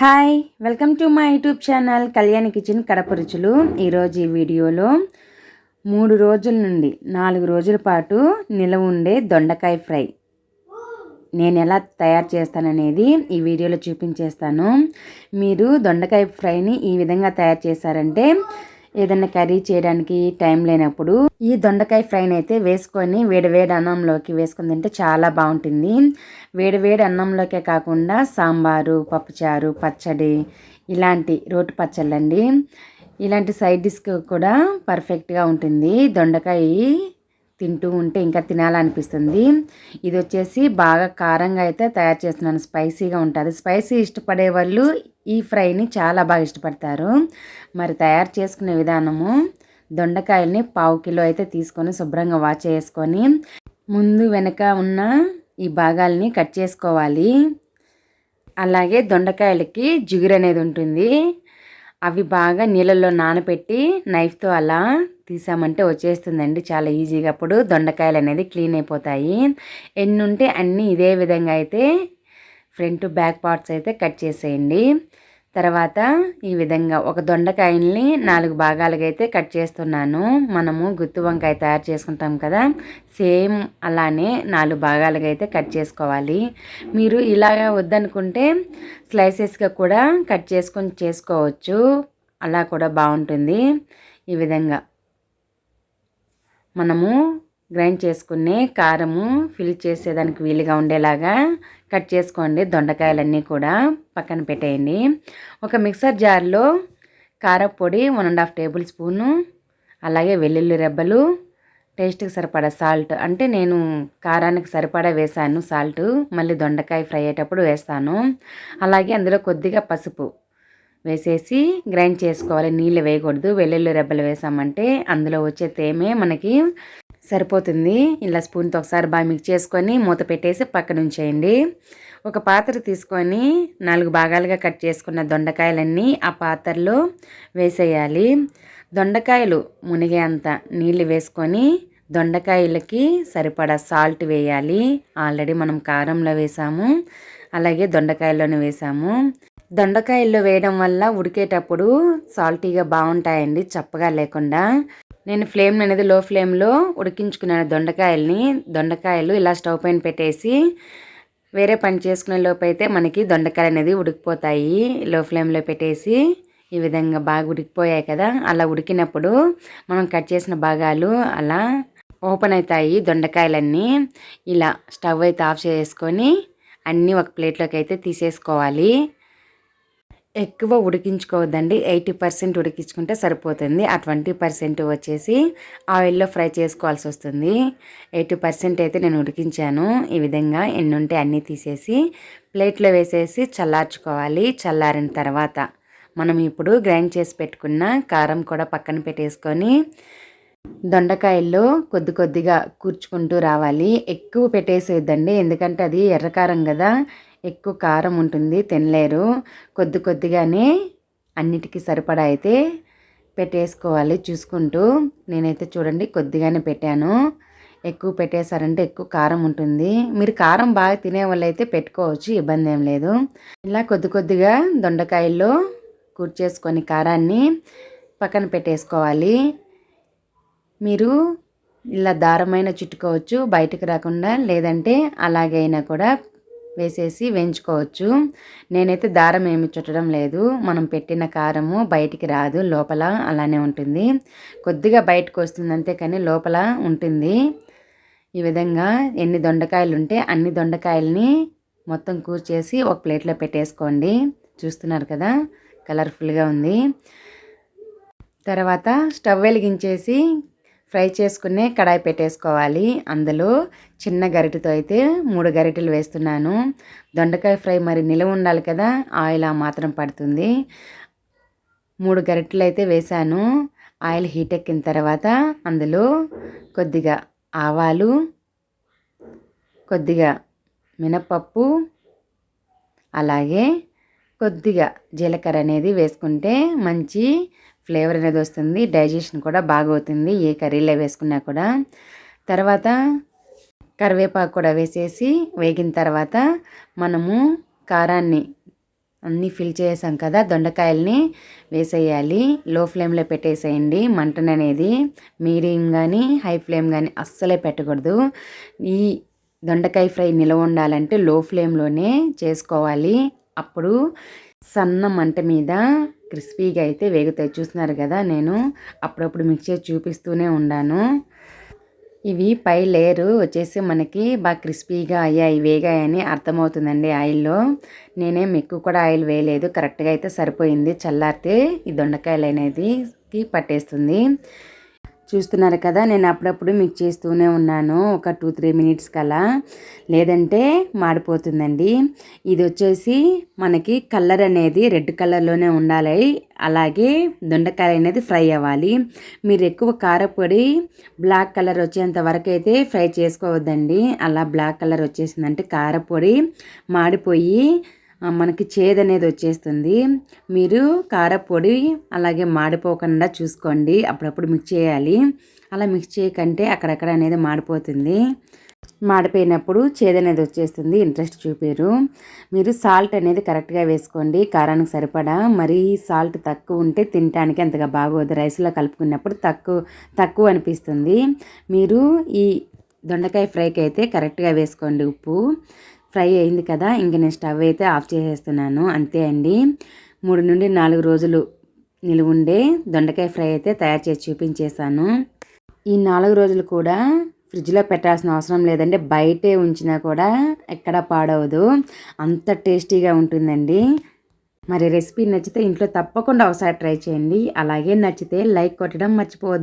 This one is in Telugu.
Hi welcome to my YouTube channel Kalyani kitchen Kadapa రుచులు. ఈరోజు ఈ వీడియోలో 3 రోజుల నుండి 4 రోజుల పాటు నిలవ ఉండే దొండకాయ ఫ్రై నేను ఎలా తయారు చేస్తాననేది ఈ వీడియోలో చూపించేస్తాను. మీరు దొండకాయ ఫ్రైని ఈ విధంగా తయారు చేశారంటే ఏదైనా కర్రీ చేయడానికి టైం లేనప్పుడు ఈ దొండకాయ ఫ్రైని అయితే వేసుకొని వేడివేడి అన్నంలోకి వేసుకొని తింటే చాలా బాగుంటుంది. వేడివేడి అన్నంలోకే కాకుండా సాంబారు, పప్పుచారు, పచ్చడి, ఇలాంటి రోటి పచ్చళ్ళండి, ఇలాంటి సైడ్ డిష్కి కూడా పర్ఫెక్ట్గా ఉంటుంది. దొండకాయ తింటూ ఉంటే ఇంకా తినాలనిపిస్తుంది. ఇది వచ్చేసి బాగా కారంగా అయితే తయారు చేస్తున్నాను, స్పైసీగా ఉంటుంది. స్పైసీ ఇష్టపడే వాళ్ళు ఈ ఫ్రైని చాలా బాగా ఇష్టపడతారు. మరి తయారు చేసుకునే విధానము, దొండకాయల్ని 1/2 కిలో అయితే తీసుకొని శుభ్రంగా వాష్ చేసుకొని ముందు వెనక ఉన్న ఈ భాగాల్ని కట్ చేసుకోవాలి. అలాగే దొండకాయలకి జిగురు అనేది ఉంటుంది, అవి బాగా నీళ్ళల్లో నానబెట్టి నైఫ్తో అలా తీసామంటే వచ్చేస్తుందండి చాలా ఈజీగా. అప్పుడు దొండకాయలు అనేది క్లీన్ అయిపోతాయి. ఎన్ని ఉంటే అన్నీ ఇదే విధంగా అయితే ఫ్రంట్ బ్యాక్ పార్ట్స్ అయితే కట్ చేసేయండి. తర్వాత ఈ విధంగా ఒక దొండకాయల్ని 4 భాగాలుగా అయితే కట్ చేస్తున్నాను. మనము గుత్తి వంకాయ తయారు చేసుకుంటాం కదా, సేమ్ అలానే 4 భాగాలుగా అయితే కట్ చేసుకోవాలి. మీరు ఇలాగా వద్దనుకుంటే స్లైసెస్గా కూడా కట్ చేసుకొని చేసుకోవచ్చు, అలా కూడా బాగుంటుంది. ఈ విధంగా మనము గ్రైండ్ చేసుకునే కారము ఫిల్ చేసేదానికి వీలుగా ఉండేలాగా కట్ చేసుకోండి. దొండకాయలన్నీ కూడా పక్కన పెట్టేయండి. ఒక మిక్సర్ జార్లో కారపొడి 1.5 టేబుల్ స్పూను, అలాగే వెల్లుల్లి రెబ్బలు, టేస్ట్కి సరిపడా సాల్ట్, అంటే నేను కారానికి సరిపడా వేసాను సాల్ట్, మళ్ళీ దొండకాయ ఫ్రై అయ్యేటప్పుడు వేస్తాను. అలాగే అందులో కొద్దిగా పసుపు వేసేసి గ్రైండ్ చేసుకోవాలి, నీళ్ళు వేయకూడదు. వెల్లుల్లి రెబ్బలు వేసామంటే అందులో వచ్చే తేమే మనకి సరిపోతుంది. ఇలా స్పూన్తో ఒకసారి బాగా మిక్స్ చేసుకొని మూత పెట్టేసి పక్కన ఉంచేయండి. ఒక పాత్ర తీసుకొని 4 భాగాలుగా కట్ చేసుకున్న దొండకాయలన్నీ ఆ పాత్రలో వేసేయాలి. దొండకాయలు మునిగేంత నీళ్ళు వేసుకొని దొండకాయలకి సరిపడా సాల్ట్ వేయాలి. ఆల్రెడీ మనం కారంలో వేసాము, అలాగే దొండకాయల్లోనే వేసాము. దొండకాయల్లో వేయడం వల్ల ఉడికేటప్పుడు సాల్టీగా బాగుంటాయండి, చప్పగా లేకుండా. నేను ఫ్లేమ్ అనేది లో ఫ్లేమ్లో ఉడికించుకున్నాను దొండకాయలు ఇలా స్టవ్ పైన పెట్టేసి వేరే పని చేసుకునే లోపు అయితే మనకి దొండకాయలు అనేది ఉడికిపోతాయి. లో ఫ్లేమ్లో పెట్టేసి ఈ విధంగా బాగా ఉడికిపోయాయి కదా, అలా ఉడికినప్పుడు మనం కట్ చేసిన భాగాలు అలా ఓపెన్ అవుతాయి దొండకాయలన్నీ. ఇలా స్టవ్ అయితే ఆఫ్ చేసుకొని అన్నీ ఒక ప్లేట్లోకి అయితే తీసేసుకోవాలి. ఎక్కువ ఉడికించుకోవద్దండి, 80% ఉడికించుకుంటే సరిపోతుంది. ఆ 20% వచ్చేసి ఆయిల్లో ఫ్రై చేసుకోవాల్సి వస్తుంది. 80% అయితే నేను ఉడికించాను. ఈ విధంగా ఎన్ని ఉంటే అన్నీ తీసేసి ప్లేట్లో వేసేసి చల్లార్చుకోవాలి. చల్లారిన తర్వాత మనం ఇప్పుడు గ్రైండ్ చేసి పెట్టుకున్న కారం కూడా పక్కన పెట్టేసుకొని దొండకాయల్లో కొద్ది కొద్దిగా కూర్చుకుంటూ రావాలి. ఎక్కువ పెట్టేసేద్దండి, ఎందుకంటే అది ఎర్రకారం కదా, ఎక్కువ కారం ఉంటుంది, తినలేరు. కొద్ది కొద్దిగానే అన్నిటికీ సరిపడా అయితే పెట్టేసుకోవాలి చూసుకుంటూ. నేనైతే చూడండి కొద్దిగానే పెట్టాను, ఎక్కువ పెట్టేశారంటే ఎక్కువ కారం ఉంటుంది. మీరు కారం బాగా తినే వాళ్ళైతే పెట్టుకోవచ్చు, ఇబ్బంది ఏం లేదు. ఇలా కొద్ది కొద్దిగా దొండకాయల్లో కూర్చేసుకొని కారాన్ని పక్కన పెట్టేసుకోవాలి. మీరు ఇలా దారమైన చుట్టుకోవచ్చు బయటకు రాకుండా, లేదంటే అలాగైనా కూడా వేసేసి వేయించుకోవచ్చు. నేనైతే దారం ఏమి చుట్టడం లేదు, మనం పెట్టిన కారము బయటికి రాదు, లోపల అలానే ఉంటుంది. కొద్దిగా బయటకు వస్తుంది అంతే, కానీ లోపల ఉంటుంది. ఈ విధంగా ఎన్ని దొండకాయలు ఉంటే అన్ని దొండకాయలని మొత్తం కూర్చేసి ఒక ప్లేట్లో పెట్టేసుకోండి. చూస్తున్నారు కదా, కలర్ఫుల్గా ఉంది. తర్వాత స్టవ్ వెలిగించేసి ఫ్రై చేసుకునే కడాయి పెట్టేసుకోవాలి. అందులో చిన్న గరిటెతో అయితే 3 గరిటెలు వేస్తున్నాను. దొండకాయ ఫ్రై మరి నిలవ ఉండాలి కదా, ఆయిల్ ఆ మాత్రం పడుతుంది. 3 గరిటెలు అయితే వేసాను. ఆయిల్ హీట్ ఎక్కిన తర్వాత అందులో కొద్దిగా ఆవాలు, కొద్దిగా మినపప్పు, అలాగే కొద్దిగా జీలకర్ర అనేది వేసుకుంటే మంచి ఫ్లేవర్ అనేది వస్తుంది, డైజెషన్ కూడా బాగా అవుతుంది ఏ కర్రీలో వేసుకున్నా కూడా. తర్వాత కరివేపాకు కూడా వేసేసి వేగిన తర్వాత మనము కారాన్ని అన్నీ ఫిల్ చేసాం కదా, దొండకాయల్ని వేసేయాలి. లో ఫ్లేమ్లో పెట్టేసేయండి. మంటను అనేది మీడియం కానీ హై ఫ్లేమ్ కానీ అస్సలే పెట్టకూడదు. ఈ దొండకాయ ఫ్రై నిలవ ఉండాలంటే లో ఫ్లేమ్లోనే చేసుకోవాలి. అప్పుడు సన్న మంట మీద క్రిస్పీగా అయితే వేగుతాయి. చూస్తున్నారు కదా, నేను అప్పుడప్పుడు మిక్స్ చేసి చూపిస్తూనే ఉన్నాను. ఇవి పై లేయరు వచ్చేసి మనకి బాగా క్రిస్పీగా అయ్యాయి, వేగాయని అర్థమవుతుందండి ఆయిల్లో. నేనేం ఎక్కువ కూడా ఆయిల్ వేయలేదు, కరెక్ట్గా అయితే సరిపోయింది. చల్లారితే ఈ దొండకాయలు అనేది పట్టేస్తుంది. చూస్తున్నారు కదా, నేను అప్పుడప్పుడు మిక్స్ చేస్తూనే ఉన్నాను, ఒక 2-3 మినిట్స్ కలా, లేదంటే మాడిపోతుందండి. ఇది వచ్చేసి మనకి కలర్ అనేది రెడ్ కలర్లోనే ఉండాలి. అలాగే దొండకాయ అనేది ఫ్రై అవ్వాలి. మీరు ఎక్కువ కారపొడి బ్లాక్ కలర్ వచ్చేంత వరకు అయితే ఫ్రై చేసుకోవద్దండి. అలా బ్లాక్ కలర్ వచ్చేసిందంటే కారపొడి మాడిపోయి మనకి చేదు అనేది వచ్చేస్తుంది. మీరు కారపొడి అలాగే మాడిపోకుండా చూసుకోండి, అప్పుడప్పుడు మిక్స్ చేయాలి. అలా మిక్స్ చేయకంటే అక్కడక్కడ అనేది మాడిపోతుంది. మాడిపోయినప్పుడు చేదు అనేది వచ్చేస్తుంది, ఇంట్రెస్ట్ చూపారు. మీరు సాల్ట్ అనేది కరెక్ట్గా వేసుకోండి, కారానికి సరిపడా. మరీ సాల్ట్ తక్కువ ఉంటే తినడానికి అంతగా బాగోదు, రైస్లో కలుపుకున్నప్పుడు తక్కువ అనిపిస్తుంది. మీరు ఈ దొండకాయ ఫ్రైకి అయితే కరెక్ట్గా వేసుకోండి ఉప్పు. ఫ్రై అయింది కదా, ఇంక నేను స్టవ్ అయితే ఆఫ్ చేసేస్తున్నాను. అంతే అండి, 3 నుండి 4 రోజులు నిలువుండే దొండకాయ ఫ్రై అయితే తయారు చేసి చూపించేశాను. ఈ 4 రోజులు కూడా ఫ్రిడ్జ్లో పెట్టాల్సిన అవసరం లేదండి, బయటే ఉంచినా కూడా ఎక్కడ పాడవదు, అంత టేస్టీగా ఉంటుందండి. మరి రెసిపీ నచ్చితే ఇంట్లో తప్పకుండా ఒకసారి ట్రై చేయండి. అలాగే నచ్చితే లైక్ కొట్టడం మర్చిపోవద్దు.